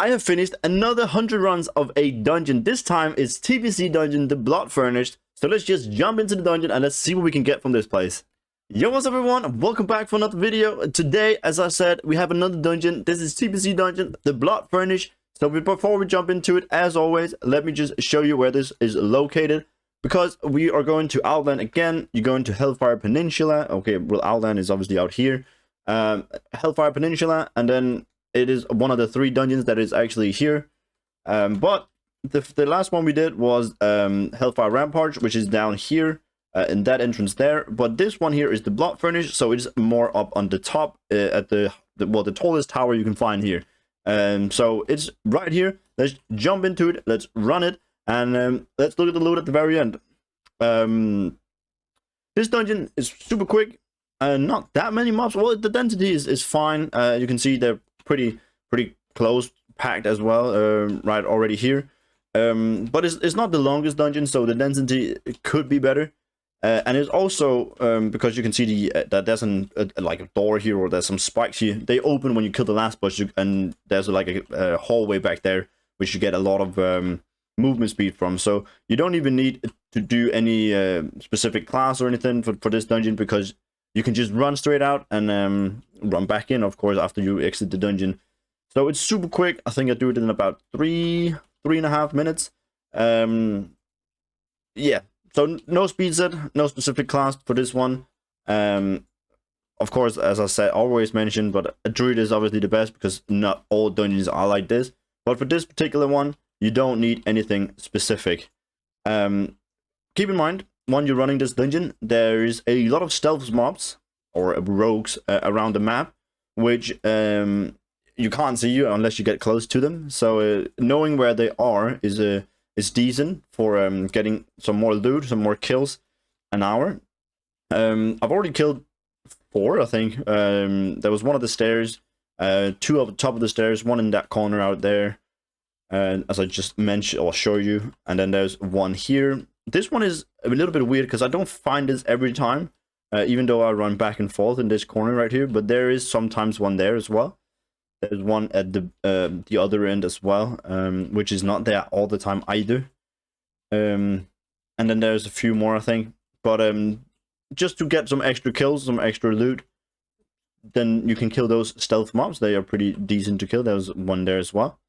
I have finished another 100 runs of a dungeon. This time it's TBC Dungeon, the Blood Furnished. So let's just jump into the dungeon and let's see what we can get from this place. Yo, what's up everyone? Welcome back for another video. Today, as I said, we have another dungeon. This is TBC Dungeon, the Blood Furnished. So before we jump into it, as always, let me just show you where this is located. Because we are going to Outland again. You're going to Hellfire Peninsula. Okay, well, Outland is obviously out here. Hellfire Peninsula, and then it is one of the 3 dungeons that is actually here. But the last one we did was Hellfire Rampart, which is down here in that entrance there. But this one here is the Blood Furnish, so it's more up on the top at the tallest tower you can find here. So it's right here. Let's jump into it. Let's run it, and let's look at the loot at the very end. This dungeon is super quick. Not that many mobs. Well, the density is fine. You can see they're pretty close packed as well, right already here. But it's not the longest dungeon, so the density could be better. And it's also because you can see that there's like a door here, or there's some spikes here. They open when you kill the last boss, and there's like a hallway back there which you get a lot of movement speed from. So you don't even need to do any specific class or anything for this dungeon, because you can just run straight out and run back in, of course, after you exit the dungeon. So it's super quick. I think I do it in about 3.5 minutes. Yeah, so no speed set, no specific class for this one. Of course, as I said, always mentioned, but a druid is obviously the best, because not all dungeons are like this. But for this particular one, you don't need anything specific. Keep in mind, when you're running this dungeon, there is a lot of stealth mobs or rogues around the map, which you can't see you unless you get close to them. So knowing where they are is decent for getting some more loot, some more kills an hour. I've already killed 4, I think. There was one of the stairs, 2 at the top of the stairs, 1 in that corner out there, as I just mentioned or show you, and then there's 1 here. This one is a little bit weird because I don't find this every time, even though I run back and forth in this corner right here. But there is sometimes 1 there as well. There's 1 at the other end as well, which is not there all the time either. And then there's a few more, I think. But just to get some extra kills, some extra loot, then you can kill those stealth mobs. They are pretty decent to kill. There's 1 there as well.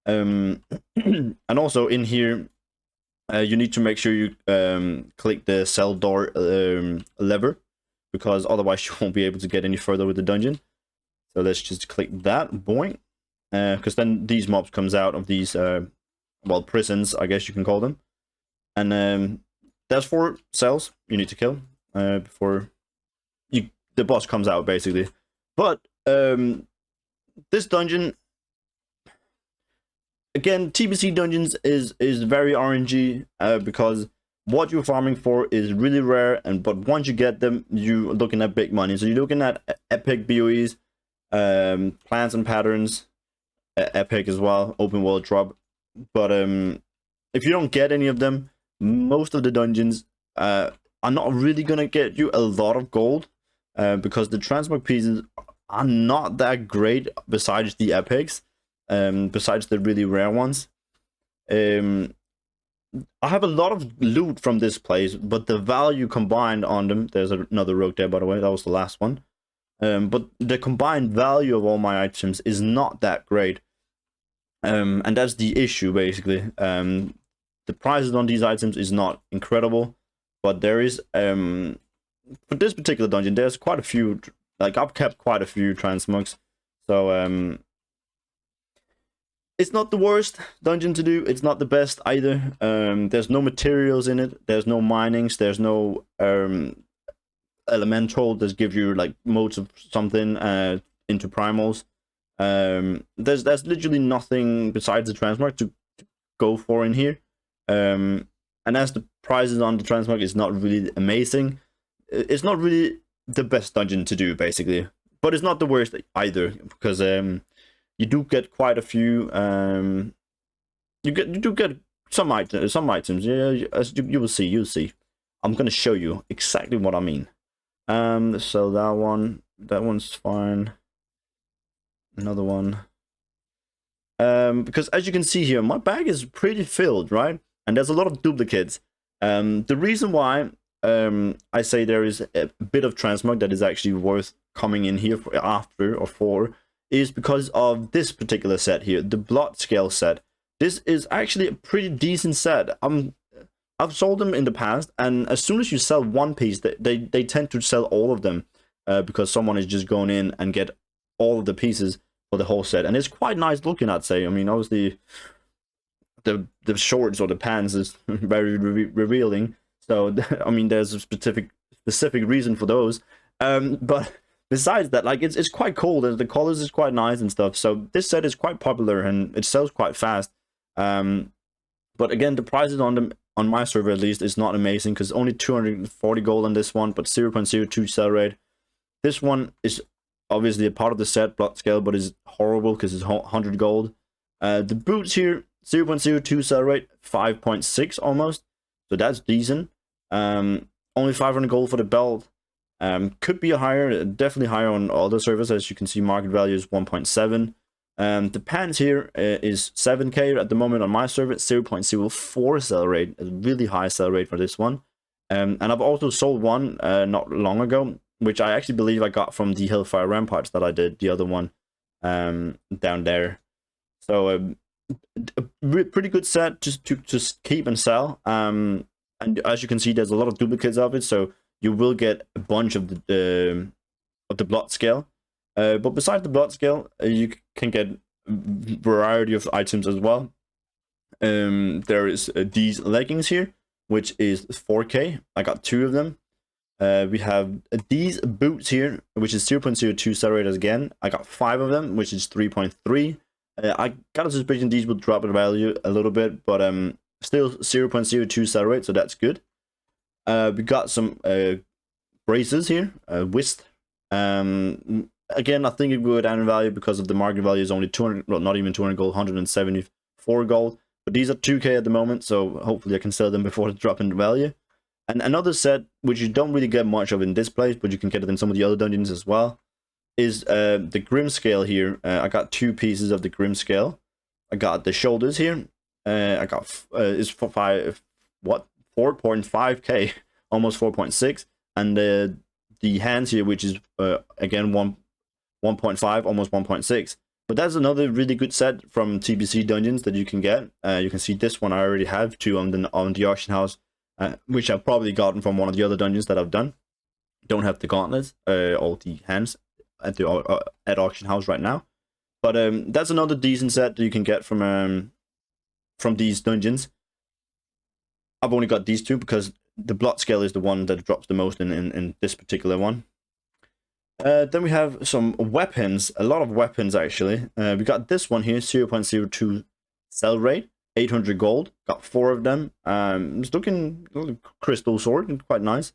And also in here, you need to make sure you click the cell door lever, because otherwise you won't be able to get any further with the dungeon. So let's just click that, boing, because then these mobs comes out of these well, prisons, I guess you can call them. And there's 4 cells you need to kill before the boss comes out, basically. But this dungeon, again, TBC Dungeons is very RNG, because what you're farming for is really rare, but once you get them, you're looking at big money. So you're looking at epic BOEs, plans and patterns, epic as well, open world drop. But if you don't get any of them, most of the dungeons are not really gonna get you a lot of gold, because the Transmog pieces are not that great besides the epics. Besides the really rare ones. I have a lot of loot from this place, but the value combined on them, there's another rogue there, by the way, that was the last one. But the combined value of all my items is not that great, and that's the issue, basically. The prices on these items is not incredible, but there is for this particular dungeon, there's quite a few, like I've kept quite a few transmogs. So it's not the worst dungeon to do. It's not the best either. There's no materials in it. There's no minings. There's no elemental that gives you like modes of something into primals. There's literally nothing besides the transmog to go for in here. And as the prizes on the transmog is not really amazing, it's not really the best dungeon to do, basically. But it's not the worst either, because you do get quite a few. You do get some items. Yeah, as you will see. You'll see. I'm gonna show you exactly what I mean. So that one's fine. Another one. Because as you can see here, my bag is pretty filled, right? And there's a lot of duplicates. The reason why I say there is a bit of transmog that is actually worth coming in here for is because of this particular set here, the blood scale set. This is actually a pretty decent set. I've sold them in the past, and as soon as you sell one piece, they tend to sell all of them because someone is just going in and get all of the pieces for the whole set, and it's quite nice looking, I'd say. I mean, obviously the shorts or the pants is very revealing, so I mean, there's a specific reason for those. But besides that, like, it's quite cool. The colors is quite nice and stuff. So this set is quite popular and it sells quite fast. But again, the prices on them, on my server at least, is not amazing because only 240 gold on this one, but 0.02 sell rate. This one is obviously a part of the set blood scale, but is horrible because it's 100 gold. The boots here, 0.02 sell rate, 5.6 almost, so that's decent. Only 500 gold for the belt. Could be higher, definitely higher on other servers. As you can see, market value is 1.7. The pants here is 7k at the moment on my server, 0.04 sell rate, a really high sell rate for this one. And I've also sold one not long ago, which I actually believe I got from the Hellfire Ramparts that I did, the other one down there. So a pretty good set just to keep and sell. And as you can see, there's a lot of duplicates of it, so you will get a bunch of the blood scale. But besides the blood scale, you can get a variety of items as well. There is these leggings here, which is 4k. I got 2 of them. We have these boots here, which is 0.02 sell rate again. I got 5 of them, which is 3.3. I got a suspicion these will drop in value a little bit, but still 0.02 sell rate, so that's good. We got some braces here, whist. Again, I think it will go down in value because of the market value is only 200, well, not even 200 gold, 174 gold. But these are 2k at the moment, so hopefully I can sell them before they drop in value. And another set, which you don't really get much of in this place, but you can get it in some of the other dungeons as well, is the Grim Scale here. I got 2 pieces of the Grim Scale. I got the shoulders here. I got is for 4.5k, almost 4.6, and the hands here, which is again 1.5, almost 1.6. But that's another really good set from TBC Dungeons that you can get. You can see this one I already have 2 on the auction house, which I've probably gotten from one of the other dungeons that I've done. Don't have the gauntlets or the hands at the at auction house right now, but that's another decent set that you can get from these dungeons. I've only got these 2 because the blood scale is the one that drops the most in this particular one. Then we have some weapons, a lot of weapons actually. We got this one here, 0.02 sell rate, 800 gold. Got 4 of them. It's looking crystal sword, quite nice.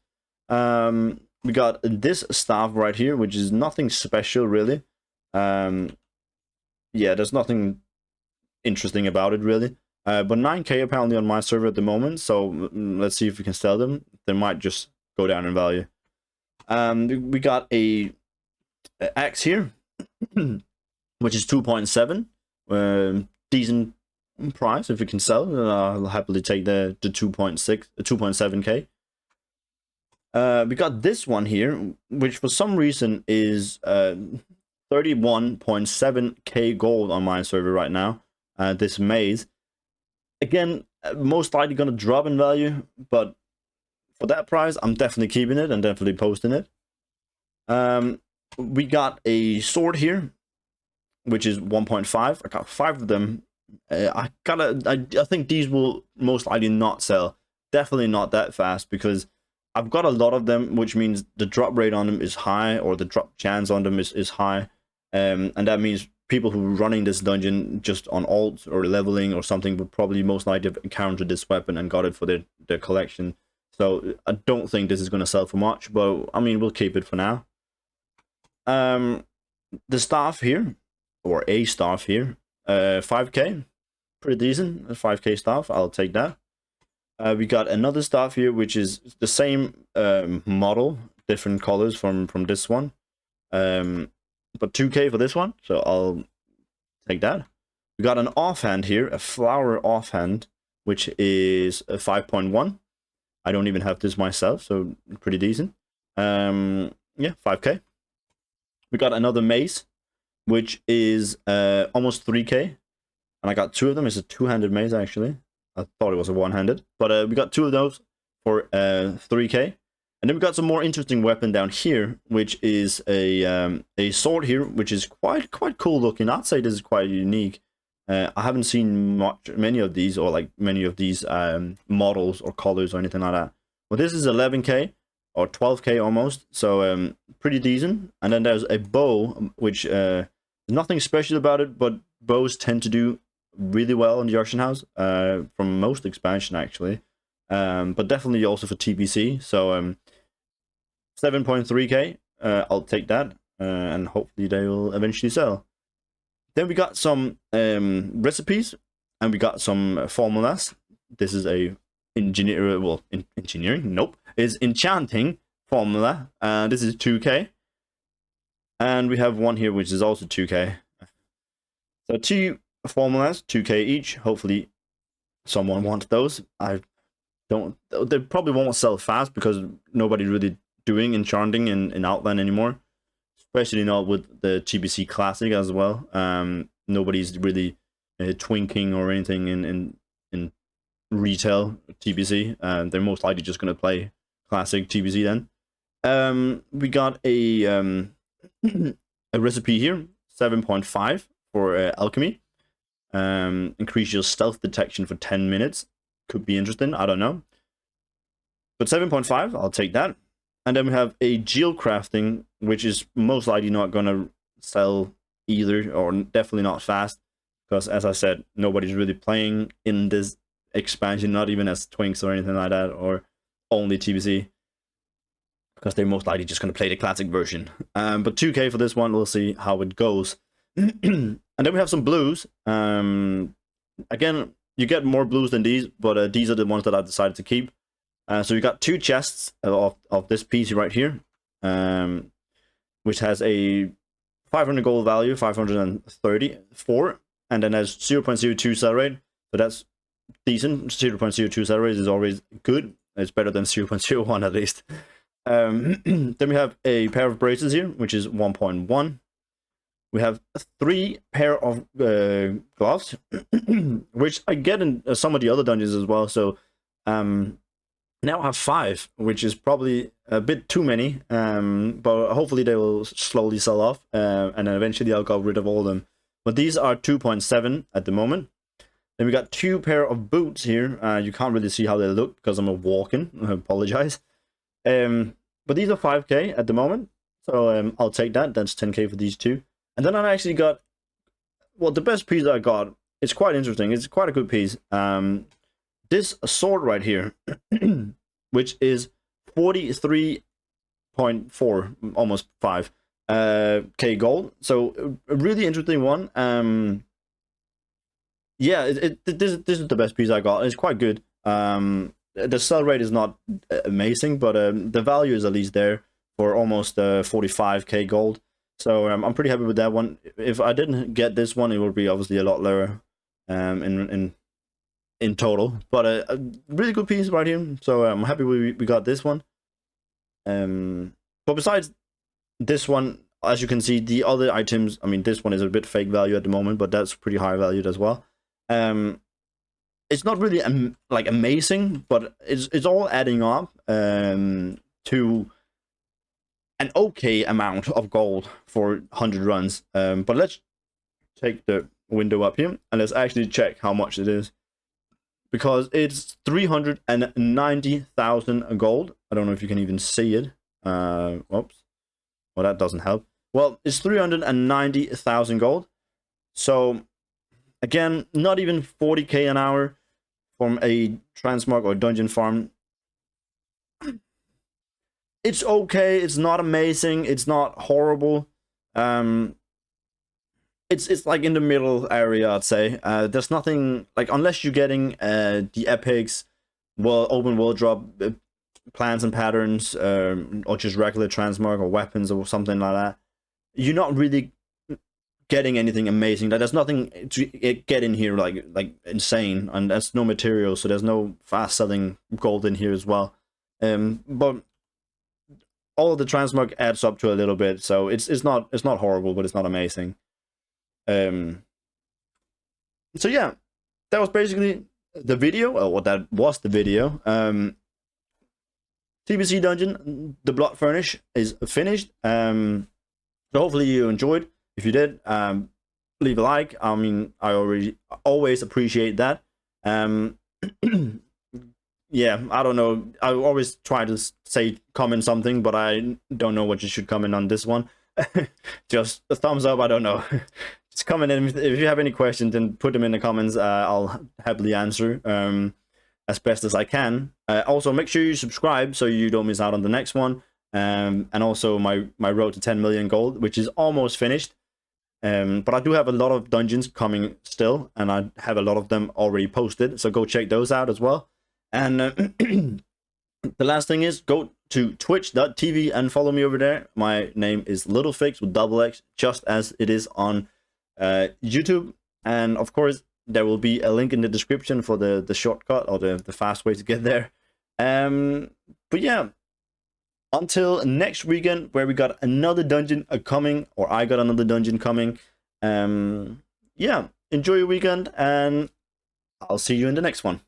We got this staff right here, which is nothing special really. Yeah, there's nothing interesting about it really. But 9k apparently on my server at the moment, so let's see if we can sell them. They might just go down in value. We got a axe here, which is 2.7. Decent price if we can sell. I'll happily take the 2.7k. We got this one here, which for some reason is 31.7k gold on my server right now. This maze. Again, most likely going to drop in value, but for that price, I'm definitely keeping it and definitely posting it. We got a sword here, which is 1.5. I got 5 of them. I think these will most likely not sell. Definitely not that fast because I've got a lot of them, which means the drop rate on them is high, or the drop chance on them is high. And that means people who are running this dungeon just on alt or leveling or something would probably most likely have encountered this weapon and got it for their collection. So I don't think this is going to sell for much, but I mean, we'll keep it for now. The staff here, or a staff here, 5k, pretty decent. A 5k staff, I'll take that. We got another staff here, which is the same model, different colors from this one. But 2k for this one, so I'll take that. We got an offhand here, a flower offhand, which is a 5.1. I don't even have this myself, so pretty decent. Yeah, 5k. We got another mace, which is almost 3k. And I got two of them. It's a two-handed mace, actually. I thought it was a one-handed. But we got two of those for 3k. And then we got some more interesting weapon down here, which is a sword here, which is quite cool looking. I'd say this is quite unique. I haven't seen many of these, or like many of these models or colors or anything like that. Well, this is 11k or 12k almost, so pretty decent. And then there's a bow, which nothing special about it, but bows tend to do really well in the auction house from most expansion actually, but definitely also for TBC. So 7.3k, I'll take that, and hopefully they will eventually sell. Then we got some recipes, and we got some formulas. This is a engineering, nope, is enchanting formula. This is 2k, and we have one here which is also 2k. So two formulas, 2k each. Hopefully someone wants those. They probably won't sell fast because nobody's really doing enchanting in Outland anymore, especially not with the TBC Classic as well. Nobody's really twinking or anything in retail TBC. They're most likely just going to play Classic TBC then. We got a a recipe here, 7.5 for alchemy. Increase your stealth detection for 10 minutes. Could be interesting, I don't know. But 7.5, I'll take that. And then we have a gel crafting, which is most likely not going to sell either, or definitely not fast, because as I said, nobody's really playing in this expansion, not even as twinks or anything like that, or only TBC, because they're most likely just going to play the classic version. But 2k for this one, we'll see how it goes. And then we have some blues. Again, you get more blues than these, but these are the ones that I decided to keep. So we got two chests of this piece right here, which has a 500 gold value, 534, and then has 0.02 sell rate. So that's decent. 0.02 sell rate is always good. It's better than 0.01 at least. Then we have a pair of braces here, which is 1.1. We have 3 pair of gloves, which I get in some of the other dungeons as well. So now I have 5, which is probably a bit too many, but hopefully they will slowly sell off, and then eventually I'll get rid of all of them. But these are 2.7 at the moment. Then we got 2 pair of boots here. You can't really see how they look because I'm walking. I apologize. But these are 5k at the moment, so I'll take that. That's 10k for these two. And then I actually got, well, the best piece I got. It's quite interesting. It's quite a good piece. This sword right here, which is 43.4, almost 5 k gold. So a really interesting one. Yeah, this is the best piece I got. It's quite good. The sell rate is not amazing, but the value is at least there for almost 45k gold. So I'm pretty happy with that one. If I didn't get this one, it would be obviously a lot lower in total. But a really good piece right here. So I'm happy we got this one. But besides this one, as you can see, the other items, I mean, this one is a bit fake value at the moment, but that's pretty high valued as well. It's not really like amazing, but it's all adding up to an okay amount of gold for 100 runs. But let's take the window up here and let's actually check how much it is, because it's 390,000 gold. I don't know if you can even see it. Whoops. Well, that doesn't help. Well, it's 390,000 gold. So again, not even 40k an hour from a transmog or dungeon farm. It's okay. It's not amazing. It's not horrible. It's like in the middle area, I'd say. There's nothing like, unless you're getting the epics, open world drop plans and patterns, or just regular transmog or weapons or something like that. You're not really getting anything amazing. Like, there's nothing to get in here like insane, and there's no material, so there's no fast selling gold in here as well. But all of the transmog adds up to a little bit, so it's not horrible, but it's not amazing. So yeah, that was basically the video, or what that was the video. TBC Dungeon, the Blood Furnish is finished. So hopefully you enjoyed. If you did, leave a like. I mean, I always appreciate that. Yeah, I don't know. I always try to say comment something, but I don't know what you should comment on this one. Just a thumbs up. I don't know. Just comment in if you have any questions, then put them in the comments. I'll happily answer as best as I can. Also, make sure you subscribe so you don't miss out on the next one. And also my road to 10 million gold, which is almost finished. But I do have a lot of dungeons coming still, and I have a lot of them already posted, so go check those out as well. And the last thing is, go to twitch.tv and follow me over there. My name is LittleFix with double X, just as it is on YouTube. And of course, there will be a link in the description for the shortcut, or the fast way to get there. But yeah, until next weekend, where we got another dungeon coming, or I got another dungeon coming. Yeah, enjoy your weekend, and I'll see you in the next one.